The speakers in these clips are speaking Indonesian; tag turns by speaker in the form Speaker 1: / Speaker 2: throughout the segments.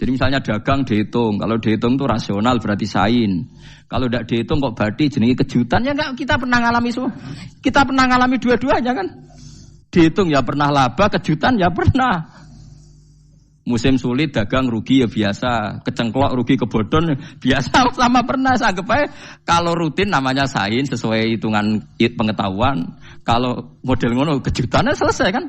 Speaker 1: Jadi misalnya dagang dihitung, kalau dihitung itu rasional berarti sain. Kalau tidak dihitung kok berarti jenenge kejutan ya enggak, kita pernah ngalami semua. Kita pernah ngalami dua-duanya kan. Dihitung ya pernah laba, kejutan ya pernah. Musim sulit dagang rugi ya biasa, kecengklok rugi kebodhon biasa sama pernah. Anggap aja kalau rutin namanya sain sesuai hitungan pengetahuan. Kalau model ngono kejutannya selesai kan.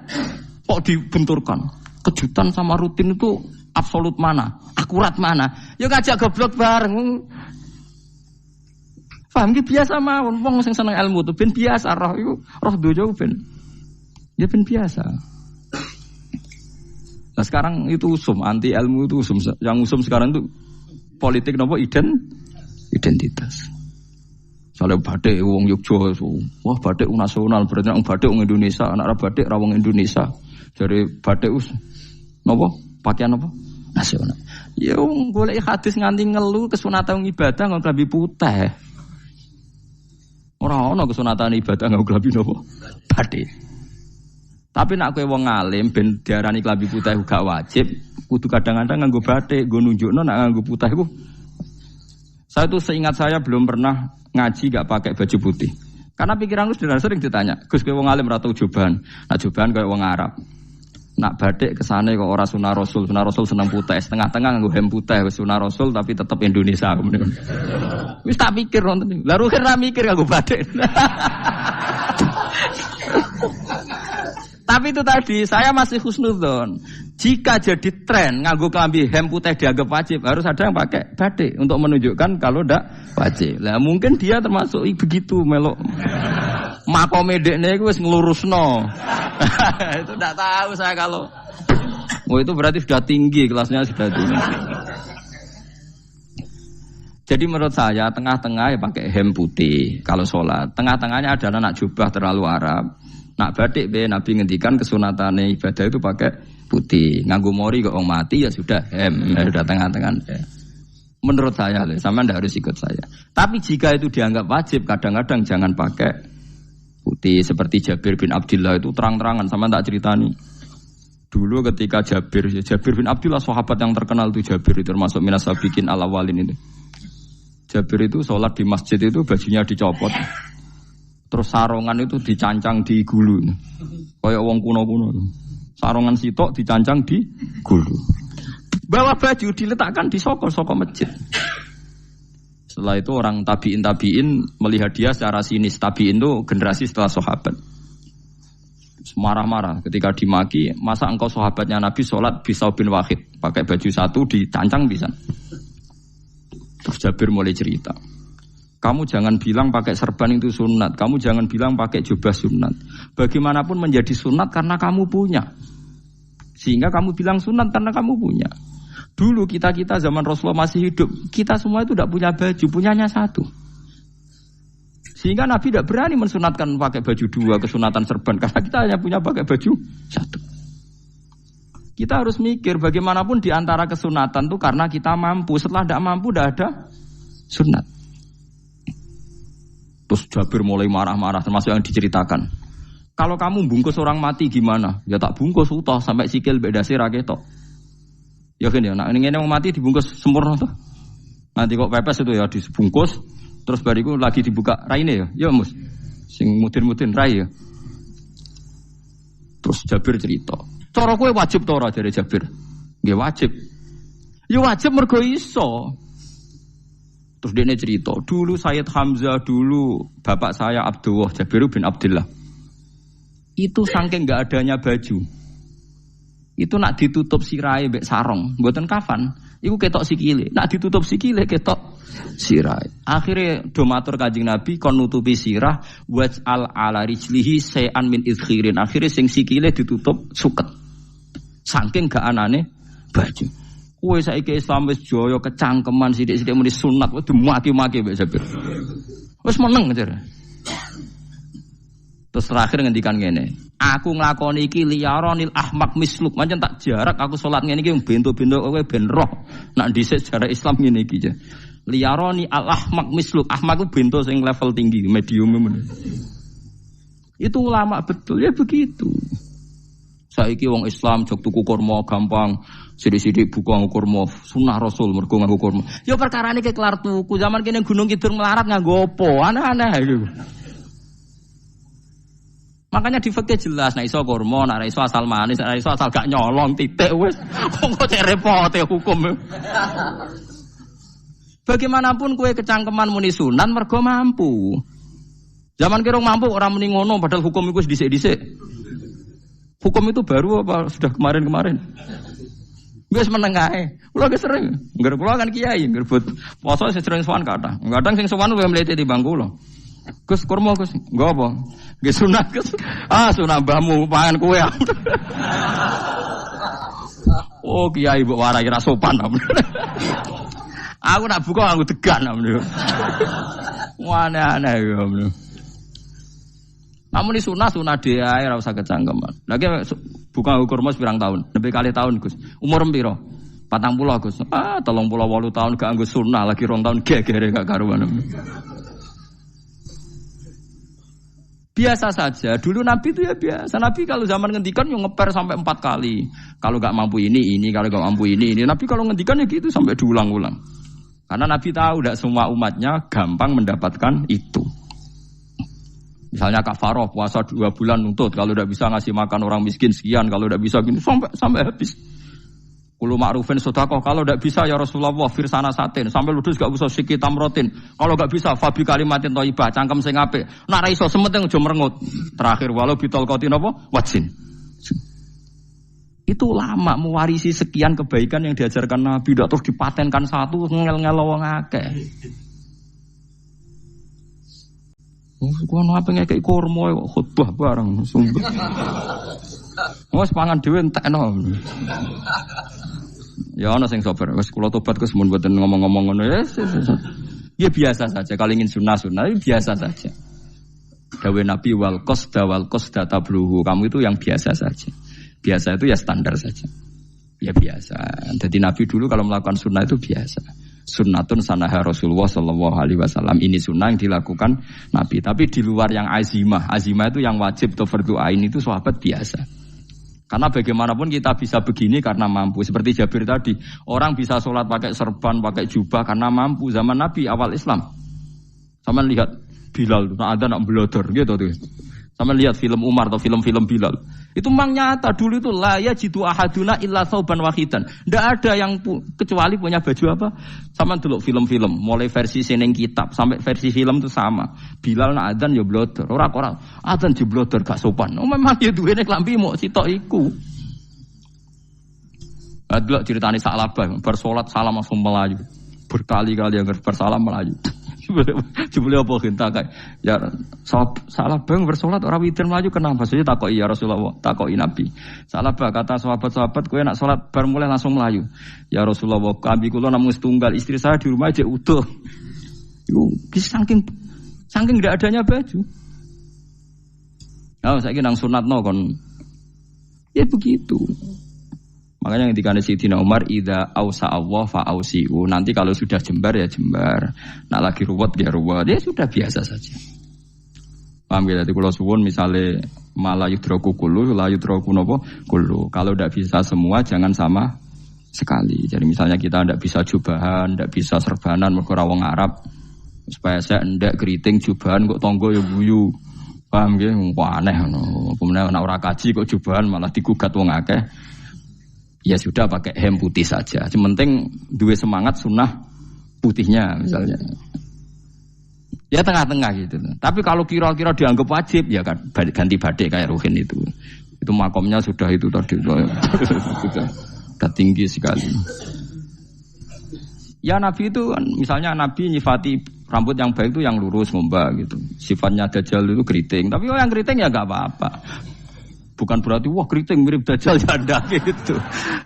Speaker 1: Kok dibenturkan? Kejutan sama rutin itu absolut mana? Akurat mana? Ya ngajak goblok bareng. Paham ki biasa mawon wong sing seneng ilmu tuh ben biasa roh iku roh donya ben. Ya ben biasa. Nah sekarang itu usum, anti ilmu itu usum. Yang usum sekarang itu politik nopo identitas. Soalnya batik wong Yogyo, wah batik nasional berarti orang batik wong Indonesia, anak batik ra wong Indonesia. Dari batik nopo pakaian nopo nasional. Ya wong golek hadis nganti ngelu kesunatan ibadah nggo klambi putih. Ora ono kesunatan ibadah nggo klambi nopo batik. Tapi nak kowe wong alim ben diarani klambi putih gak wajib, kudu kadang-kadang nganggo batik, nggo nunjukno nak nganggo putih iku. Saya tuh seingat saya belum pernah ngaji gak pakai baju putih. Karena pikiranku sering ditanya, Gus kowe wong alim ora tau joban. Nak joban koyo wong Arab. Nak batik kesane kok ora sunah Rasul seneng putih, setengah-tengah nganggo hem putih wis sunah Rasul tapi tetep Indonesia. Wis tak pikir nonton. Lah ruhen ra mikir nganggo batik. Tapi itu tadi, saya masih husnudzon. Jika jadi tren nganggo klambi hem putih dianggap wajib, harus ada yang pakai batik untuk menunjukkan kalau ndak wajib. Lah mungkin dia termasuk begitu melok. Makome dekne iku wis nglurusno. Itu ndak tahu saya kalau. Oh itu berarti sudah tinggi, kelasnya sudah tinggi. Jadi menurut saya tengah-tengah ya pakai hem putih kalau sholat. Tengah-tengahnya adalah nak jubah terlalu Arab. Nak batik be Nabi ngendikan kesunatane ibadah itu pakai putih. Nganggo mori kok wong mati ya sudah hem, ya sudah tengah-tengah. Menurut saya, sama ndak harus ikut saya. Tapi jika itu dianggap wajib, kadang-kadang jangan pakai putih. Seperti Jabir bin Abdullah itu terang-terangan, sama tak ceritani. Dulu ketika Jabir bin Abdullah sahabat yang terkenal itu Jabir itu termasuk minas sabiqin al-awwalin itu. Jabir itu sholat di masjid itu bajunya dicopot. Terus sarongan itu dicancang di gulu. Kayak wong kuno-kuno. Sarongan sitok dicancang di gulu. Bawa baju diletakkan di soko masjid. Setelah itu orang tabiin melihat dia secara sinis. Tabiin itu generasi setelah sahabat. Marah-marah ketika dimaki, masa engkau sahabatnya Nabi sholat Bisau bin Wahid. Pakai baju satu dicancang bisa. Terus Jabir mulai cerita. Kamu jangan bilang pakai serban itu sunat. Kamu jangan bilang pakai jubah sunat. Bagaimanapun menjadi sunat karena kamu punya. Sehingga kamu bilang sunat karena kamu punya. Dulu kita zaman Rasulullah masih hidup. Kita semua itu tidak punya baju. Punyanya satu. Sehingga Nabi tidak berani mensunatkan pakai baju dua. Kesunatan serban. Karena kita hanya punya pakai baju satu. Kita harus mikir bagaimanapun di antara kesunatan itu karena kita mampu. Setelah tidak mampu tidak ada sunat. Terus Jabir mulai marah-marah termasuk yang diceritakan. Kalau kamu bungkus orang mati gimana? Ya tak bungkus utuh sampai sikil beda sirah ketok. Ya kan ya, nah ini yang mati dibungkus sempurna tuh. Nanti kok pepes itu ya dibungkus terus bariku lagi dibuka raine ya. Ya Mus. Sing mudin-mudin rai ya. Terus Jabir cerita. Cara kowe wajib ta ora jare Jabir? Nggih wajib. Ya wajib mergo iso. Terus dia cerita, dulu Sayyid Hamzah, dulu bapak saya Abdullah, Jabir bin Abdullah. Itu saking gak adanya baju. Itu nak ditutup sirai mbek sarong, mboten kafan. Iku ketok sikile. Nak ditutup sikile ketok sirai. Akhirnya do matur Kanjeng Nabi kon nutupi sirah waj'al ala rijlihi shay'an min idkhirin. Akhirnya sing sikile ditutup suket. Saking gak anane baju. Kowe saiki Islam wis jaya kecangkeman sithik-sithik muni sunat wis dimaki-maki mbek Jabir. Wis meneng jare. Terus terakhir ngendikan ngene, aku nglakoni iki liyaronil ahmak misluk, pancen tak jarak aku salat ngene iki bento-bento kowe ben roh. Nak dhisik sejarah Islam ngene iki. Liyaroni al ahmak misluk, ahmak ku bento sing level tinggi, medium men. Itu ulama betul ya begitu. Saiki wong Islam jog tuku kurma gampang. Sidik-sidik buku nganggo kurma, sunah Rasul mergo nganggo kurma. Ya perkarane kelar tuku, zaman kene Gunung Kidul melarat nganggo apa? Aneh-aneh iku. Makanya di fikih jelas, nek iso kurma, nek iso asal manis, nek iso asal gak nyolong titik wis. Kok cek repote hukum. Bagaimanapun kue kecangkeman muni sunan mergo mampu. Zaman kira mampu orang muni ngono padahal hukum itu dhisik-dhisik. Hukum itu baru apa sudah kemarin-kemarin? Wis menengahe. Kula ge sering, ngger kula kan kiai, nggerbut poso sering sowan kathah. Kadang sing sowan luwih mlete timbang kula. Gus kurma Gus, nggo apa? Nggih sunat Gus. Ah sunah mbahmu pangan kowe. Oh kiai mbok warai ra sopan. Aku nak buka aku tegan. Aneh-aneh ya. Namun ini sunah dia ora usah kecangkeman. Lagi buka kurma pirang tahun, lebih kali tahun Gus. Umur piro? 40 Gus. 38 tahun gak anggo sunah lagi 2 tahun gegere gak karuan. Biasa saja. Dulu Nabi itu ya biasa. Nabi kalau zaman ngendikan yang ngeper sampai 4 kali. Kalau gak mampu ini, kalau gak mampu ini. Nabi kalau ngendikan ya gitu sampai diulang-ulang. Karena Nabi tahu tidak semua umatnya gampang mendapatkan itu. Misalnya kafaroh puasa 2 bulan nuntut, kalau tidak bisa ngasih makan orang miskin sekian, kalau tidak bisa gini sampai habis. Kulo ma'rufin sedekah, kalau tidak bisa ya Rasulullah firsana satin, sampai ludus gak usah sikit tamrotin. Kalau gak bisa fabi kalimatin thayyibah, cangkem sing apik. Nek ra iso sementing aja merengut. Terakhir walau bitol qatin apa? Wajin. Itu lama mewarisi sekian kebaikan yang diajarkan Nabi, tidak terus dipatenkan satu ngel-ngel wong akeh. Kuwi ana apa ngekek kurma khutbah bareng sumber. Wes pangan dhewe entekno. Ya ana sing sabar, wis kula tobat Gus mun mboten ngomong-ngomong ngono ya. Ya biasa saja kalau ingin sunah-sunah biasa saja. Dawe Nabi wal qasda tabluhu. Kamu itu yang biasa saja. Biasa itu ya standar saja. Ya biasa. Jadi Nabi dulu kalau melakukan sunnah itu biasa. Sunnatun sanaha Rasulullah sallallahu alaihi wasallam. Ini sunnah yang dilakukan Nabi. Tapi di luar yang azimah. Azimah itu yang wajib atau fardhu ain itu sahabat biasa. Karena bagaimanapun kita bisa begini karena mampu. Seperti Jabir tadi. Orang bisa sholat pakai serban, pakai jubah karena mampu. Zaman Nabi awal Islam. Sama lihat Bilal. Ada nak belodor gitu tuh. Sama lihat film Umar atau film-film Bilal. Itu memang nyata dulu itu la yajidu ahaduna illa thawban wahidan. Enggak ada yang kecuali punya baju apa? Sama dulu film-film, mulai versi seneng kitab sampai versi film itu sama. Bilal nak adzan ya blodor, ora adzan je blodor gak sopan. Oh memang ya duwene klambi mok sitok iku. Adlok ceritane Sa'labah bar salat salam langsung melayu. Berkali-kali yang bersalam melayu. Jebule apa genta kae. Ya salah bang bersolat ora witir mlayu kenapa? Saya takoki ya Rasulullah, takoki Nabi. Salah bah kata sahabat-sahabat kowe nak salat bar mulai langsung mlayu. Ya Rasulullah, kami kula namung setunggal, istri saya di rumah aja utuh. Iku saking ndak adanya baju. Oh, saiki nang sunatno kon. Ya begitu. Makanya ketika Sayyidina Umar idza ausa Allah fa ausiu. Nanti kalau sudah jembar ya jembar. Nak lagi ruwet ya ruwet. Ya sudah biasa saja. Paham ya? Jadi kalau suwun misalnya malah yudraku kullu, la yudraku napa kullu. Kalau tidak bisa semua jangan sama sekali. Jadi misalnya kita tidak bisa jubahan, tidak bisa serbanan mergo ora wong Arab. Supaya saya ndak keriting jubahan kok tonggo ya guyu. Paham nggih? Aneh ngono. Kemudian nek ora kaji kok jubahan malah digugat wong akeh. Ya sudah pakai hem putih saja. Yang penting dua semangat sunnah putihnya misalnya. Ya tengah-tengah gitu. Tapi kalau kira-kira dianggap wajib ya kan ganti badik kayak Ruhin itu. Itu makomnya sudah itu tadi sudah tinggi sekali. Ya Nabi itu misalnya Nabi nyifati rambut yang baik itu yang lurus ngombak gitu. Sifatnya Dajjal itu keriting. Tapi yang keriting ya enggak apa-apa. Bukan berarti wah keriting mirip Dajjal janda gitu.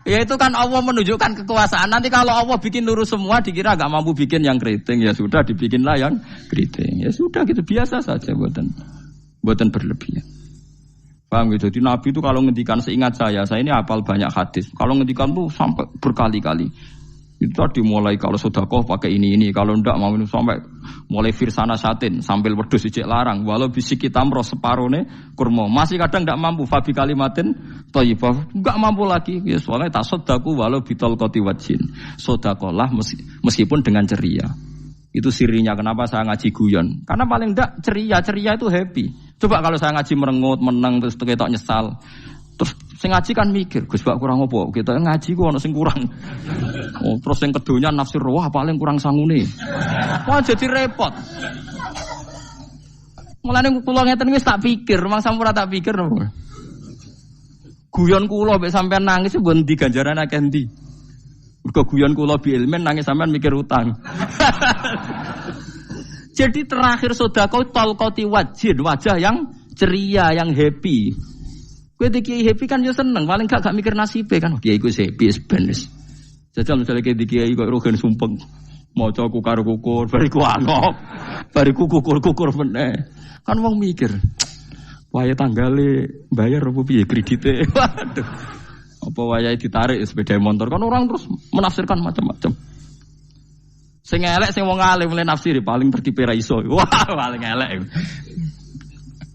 Speaker 1: Ya itu kan Allah menunjukkan kekuasaan. Nanti kalau Allah bikin lurus semua dikira gak mampu bikin yang keriting. Ya sudah dibikinlah yang keriting. Ya sudah gitu biasa saja buatan berlebihan. Paham gitu. Jadi Nabi itu kalau ngendikan seingat saya ini hafal banyak hadis. Kalau ngendikan tuh sampai berkali-kali. Itu tadi mulai kalau sedekah pakai ini. Kalau ndak mau sampai mulai firsana satin sambil wedhus ijek larang walau bisiki tamro separone kurma masih kadang ndak mampu fabi kalimatin thayyibah enggak mampu lagi ya soalnya tasaddaku walau bitol qati wajin sedekahlah meskipun dengan ceria. Itu sirinya kenapa saya ngaji guyon. Karena paling enggak ceria itu happy. Coba kalau saya ngaji merengut, menang terus ketok nyesal. Terus sing ngaji kan mikir, Gus Bak kurang apa? Kita ngaji ku ono sing kurang. Oh, terus yang kedunya nafsir wah paling kurang sangune. Wah jadi repot. Mulane kula ngeten wis tak pikir, memang sampun tak pikir. Guyon kula mek sampean nangis mbon ndi ganjaran akeh ndi. Mergo guyon kula bi ilmen nangis sampean mikir utang. Jadi terakhir sedekah talqati wajhin, wajah yang ceria, yang happy. Kowe iki happy kan yo seneng, paling gak mikir nasibe kan. Kiai iku happy benes. Jajal misale kiai kok rogen sumpeng. Maca karo kukur, bariku angop. Bariku kukur meneh. Kan wong mikir. Wae tanggale bayar opo piye kredite. Waduh. Apa wayahe ditarik sepeda motor kan orang terus menafsirkan macam-macam. Sing elek sing wong alim mulai nafsiri paling terkipe ra iso. Wah, paling elek.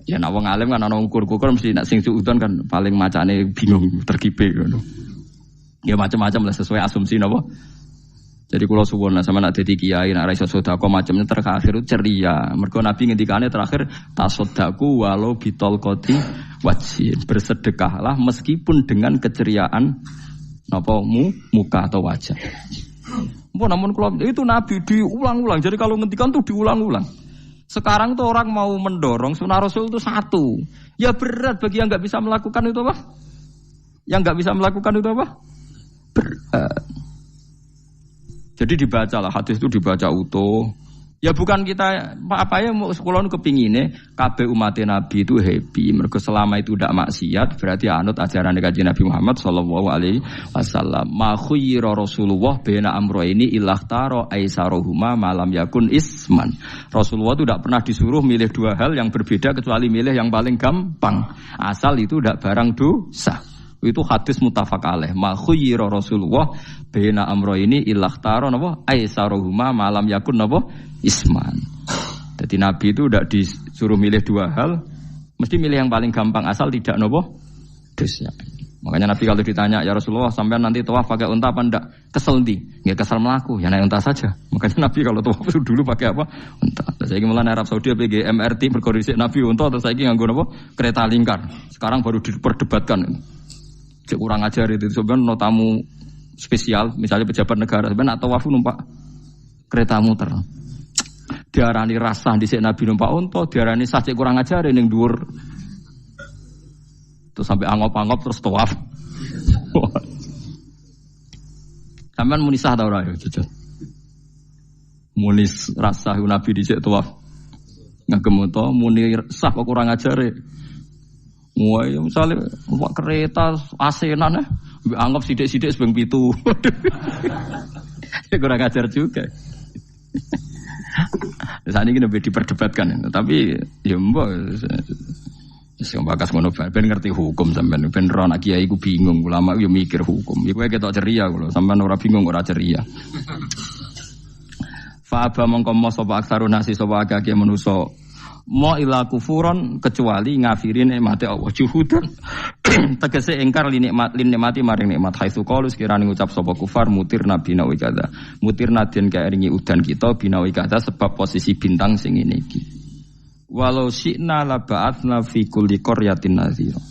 Speaker 1: Ya nek wong alim kan ana ukur-ukur mesti nek sing suudon kan paling macane bingung terkipe ngono. Ya macam-macam lah sesuai asumsi napa. Jadi kula suwun sama nek dadi kiai nek ra iso sedekah macamnya terakhir ceria. Mergo Nabi ngendikane terakhir tasaddaku walau bitol qati wajhin, bersedekahlah meskipun dengan keceriaan napa muka atau wajah. Namun kalau itu Nabi diulang-ulang. Jadi kalau ngendikan tuh diulang-ulang. Sekarang tuh orang mau mendorong sunnah Rasul itu satu. Ya berat bagi yang nggak bisa melakukan itu apa? Yang nggak bisa melakukan itu apa? Berat. Jadi dibacalah hadis itu dibaca utuh. Ya bukan kita apa ya sekolah kepingine kabeh umat Nabi itu happy. Mergo selama itu tidak maksiat berarti anut ajaran Kanjeng Nabi Muhammad sallallahu alaihi wasallam. Ma khuyira Rasulullah baina amrayni ilakhtara aisaruhuma malam yakun isman. Rasulullah itu tidak pernah disuruh milih dua hal yang berbeda kecuali milih yang paling gampang. Asal itu tidak barang dosa. Itu hadis muttafaq alaih. Ma khuyira Rasulullah baina amrayni ilakhtara napa aisaruhuma malam yakun napa isman. Jadi Nabi itu tidak disuruh milih dua hal, mesti milih yang paling gampang asal tidak nopo dosa. Makanya Nabi kalau ditanya ya Rasulullah sampean nanti tawaf pakai unta apa ndak? Kesel ndi? Nggih kesel melaku, ya naik unta saja. Makanya Nabi kalau tawaf itu dulu pakai apa? Unta. Saiki mulane Arab Saudi PG MRT berkoordinasi Nabi unta terus saiki nganggo napa? Kereta lingkar. Sekarang baru diperdebatkan. Cek kurang ajar itu sebenarnya no tamu spesial, misalnya pejabat negara sebenarnya atau tawaf numpak kereta muter. Diarani rasah dhisik Nabi numpak unta, diarani sah cek kurang ajar ning dhuwur. Terus sampai angop-angop terus tawaf. Sampeyan muni sah ta ora ya, jujur. Muni rasah Nabi dhisik tawaf. Ngagem unta muni sah kok kurang ajar. Wah, misalnya numpak kereta asenan anggap sidik-sidik sebeng pitu. Kurang ajar juga. Saat ini lebih diperdebatkan, tapi ya mbak, saya bakas ngono ben ngerti hukum sampean, ben ro anak kiai ku bingung, ulama yo mikir hukum. Iku ketok ceria kula, sampean ora bingung ora ceria. Fa aba mongko mo sapa aksarun nasi sapa akeh manusa mo ila kufuron kecuali ngafirin nikmate Allah juhudan tegese ingkar nikmati maring nikmat haitsu qalu sekirane ngucap sapa kufar mutir nabi nawi kada mutir nadien kaeringi udan kita binawi kada sebab posisi bintang sing ngene iki walau syi'na la ba'atsna fi kulli qaryatin nadhira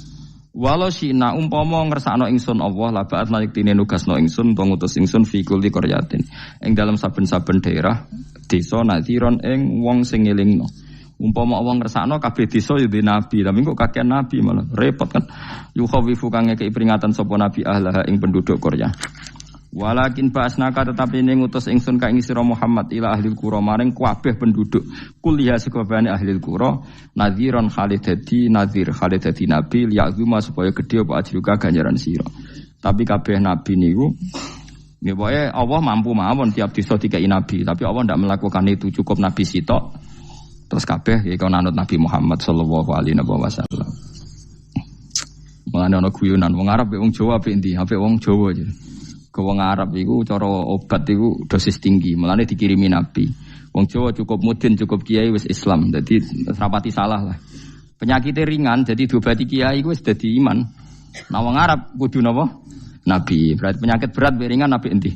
Speaker 1: walau syi'na umpama ngersakno ingsun Allah la ba'atsna yektine nugasno ingsun utawa ngutus ingsun fi kulli qaryatin ing dalam saben-saben daerah desa nadhiron ing wong sing ngelingno. Umpama wong ngersakno kabeh desa ya di nabi, tapi kok kakek nabi malah repot kan. Yukhawifu kang ngekeki peringatan sapa nabi ahlah ing penduduk Korea. Walakin ba'asnaka tetapi ning ngutus ingsun ka ing sira Muhammad ila ahli qura maring kabeh penduduk kuliah sekabehane ahli qura nadhiron khalidati nadhir khalidati nabi liya'zuma supaya gedhe apa ajruka ganjaran sira. Tapi kabeh nabi niku nggih pokoke Allah mampu mawon tiap desa dikai nabi, tapi Allah ndak melakukan itu cukup nabi sitok. Terus kabeh ya kau nanut Nabi Muhammad sallallahu alaihi wasallam. Mulane ana guyunan wong Arab wong Jawa apik endi? Apik wong Jawa aja. Ke wong Arab iku cara obat iku dosis tinggi, mulane dikirimi Nabi. Wong Jawa cukup mudin, cukup kiai wis Islam. Jadi rapati salah lah. Penyakitnya ringan, jadi diobati kiai wis dadi iman. Nah wong Arab kudu napa? Nabi. Berarti penyakit berat ringan nabi endi?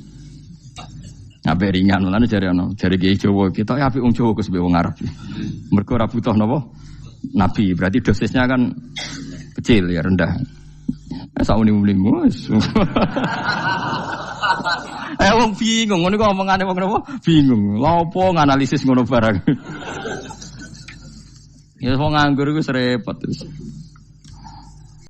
Speaker 1: Nabi ringan. Lan jare kiai Jawa, kita apik wong Jawa Gus wong Arab. Mergo ora butuh napa? Nabi. Berarti dosisnya kan kecil ya, rendah. Sauni-unimu wis. Wong bingung, ngono kok omongane wong napa? Bingung. Lha opo nganalisis ngono barang. Ya wong nganggur iku repot terus.